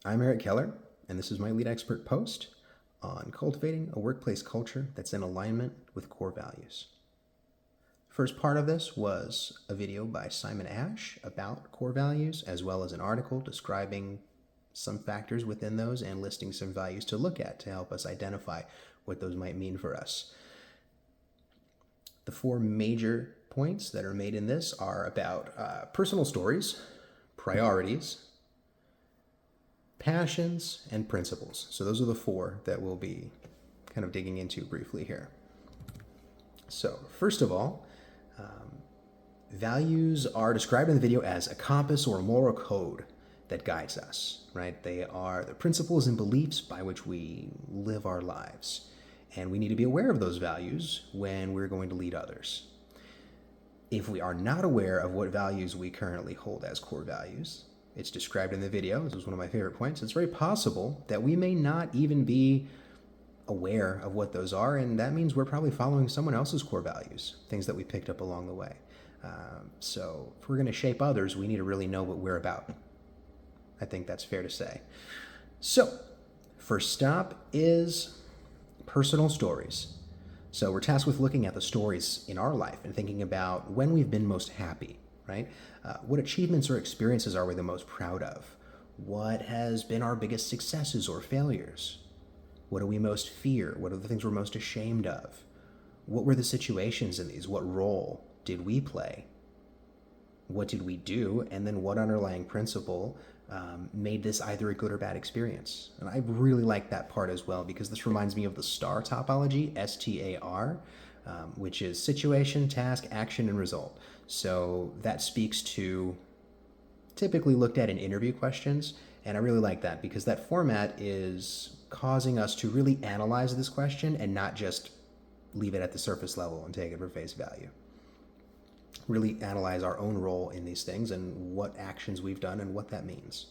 I'm Eric Keller, and this is my lead expert post on cultivating a workplace culture that's in alignment with core values. First part of this was a video by Simon Ash about core values, as well as an article describing some factors within those and listing some values to look at to help us identify what those might mean for us. The four major points that are made in this are about personal stories, priorities, passions, and principles. So those are the four that we'll be kind of digging into briefly here. So first of all, values are described in the video as a compass or a moral code that guides us, right? They are the principles and beliefs by which we live our lives. And we need to be aware of those values when we're going to lead others. If we are not aware of what values we currently hold as core values, it's described in the video, this was one of my favorite points, it's very possible that we may not even be aware of what those are, and that means we're probably following someone else's core values, things that we picked up along the way. So if we're going to shape others, we need to really know what we're about. I think that's fair to say. So, first stop is personal stories. So we're tasked with looking at the stories in our life and thinking about when we've been most happy, right? What achievements or experiences are we the most proud of? What has been our biggest successes or failures? What do we most fear? What are the things we're most ashamed of? What were the situations in these? What role did we play? What did we do? And then what underlying principle made this either a good or bad experience? And I really like that part as well, because this reminds me of the STAR topology, STAR, which is situation, task, action, and result. So that speaks to typically looked at in interview questions, and I really like that because that format is causing us to really analyze this question and not just leave it at the surface level and take it for face value. Really analyze our own role in these things and what actions we've done and what that means.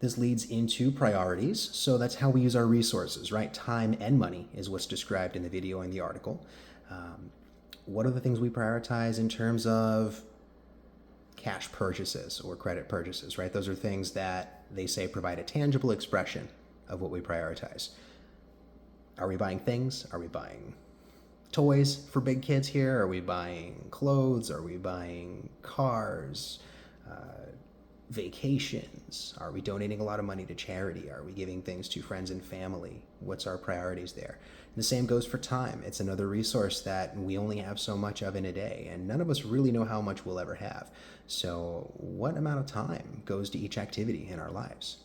This leads into priorities, so that's how we use our resources, right? Time and money is what's described in the video and the article. What are the things we prioritize in terms of cash purchases or credit purchases, right? Those are things that they say provide a tangible expression of what we prioritize. Are we buying things? Are we buying toys for big kids here? Are we buying clothes? Are we buying cars? Vacations? Are we donating a lot of money to charity? Are we giving things to friends and family? What's our priorities there? And the same goes for time. It's another resource that we only have so much of in a day, and none of us really know how much we'll ever have. So what amount of time goes to each activity in our lives?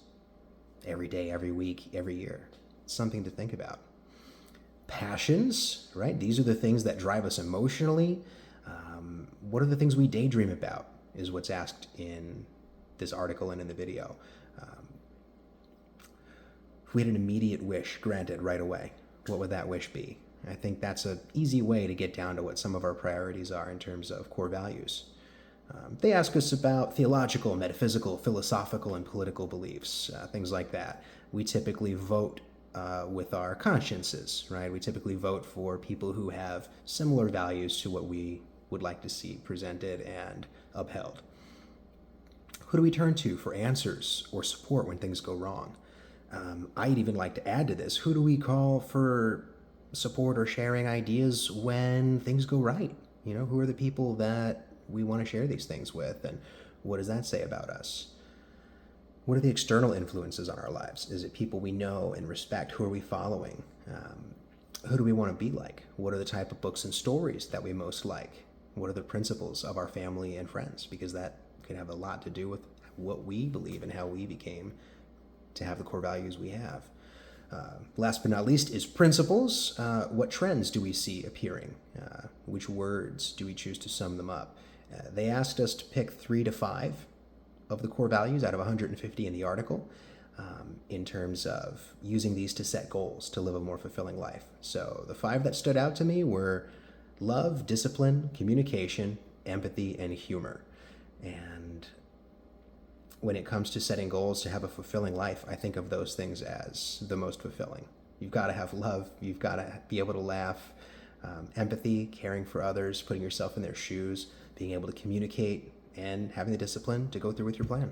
Every day, every week, every year. It's something to think about. Passions, right? These are the things that drive us emotionally. What are the things we daydream about is what's asked in this article and in the video. If we had an immediate wish granted right away, what would that wish be? I think that's an easy way to get down to what some of our priorities are in terms of core values. They ask us about theological, metaphysical, philosophical, and political beliefs, things like that. We typically vote with our consciences, right? We typically vote for people who have similar values to what we would like to see presented and upheld. Who do we turn to for answers or support when things go wrong? I'd even like to add to this, who do we call for support or sharing ideas when things go right? You know, who are the people that we want to share these things with, and what does that say about us? What are the external influences on our lives? Is it people we know and respect? Who are we following? Who do we want to be like? What are the type of books and stories that we most like? What are the principles of our family and friends? Because that can have a lot to do with what we believe and how we became to have the core values we have. Last but not least is principles. What trends do we see appearing? Which words do we choose to sum them up? They asked us to pick 3 to 5 of the core values out of 150 in the article, in terms of using these to set goals to live a more fulfilling life. So the 5 that stood out to me were love, discipline, communication, empathy, and humor. And when it comes to setting goals to have a fulfilling life, I think of those things as the most fulfilling. You've got to have love. You've got to be able to laugh. Empathy, caring for others, putting yourself in their shoes, being able to communicate, and having the discipline to go through with your plan.